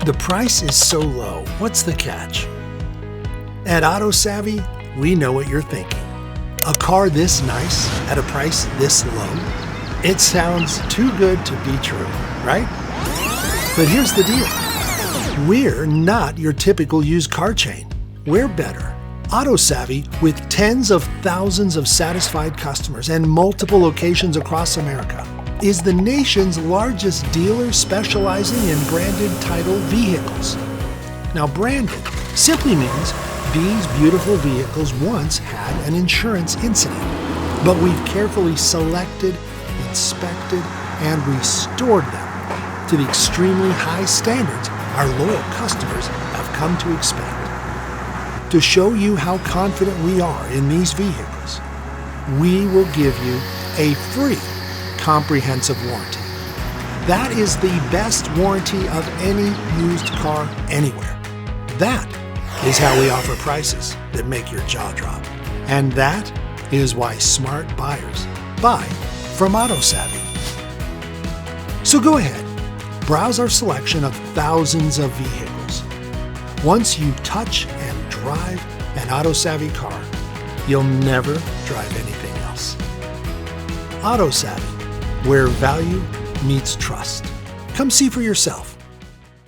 The price is so low. What's the catch? At AutoSavvy, we know what you're thinking. A car this nice at a price this low? It sounds too good to be true, right? But here's the deal. We're not your typical used car chain. We're better. AutoSavvy, with tens of thousands of satisfied customers and multiple locations across America, is the nation's largest dealer specializing in branded title vehicles. Now, branded simply means these beautiful vehicles once had an insurance incident, but we've carefully selected, inspected, and restored them to the extremely high standards our loyal customers have come to expect. To show you how confident we are in these vehicles, we will give you a free comprehensive warranty. That is the best warranty of any used car anywhere. That is how we offer prices that make your jaw drop. And that is why smart buyers buy from AutoSavvy. So go ahead, browse our selection of thousands of vehicles. Once you touch and drive an AutoSavvy car, you'll never drive anything else. AutoSavvy, where value meets trust. Come see for yourself.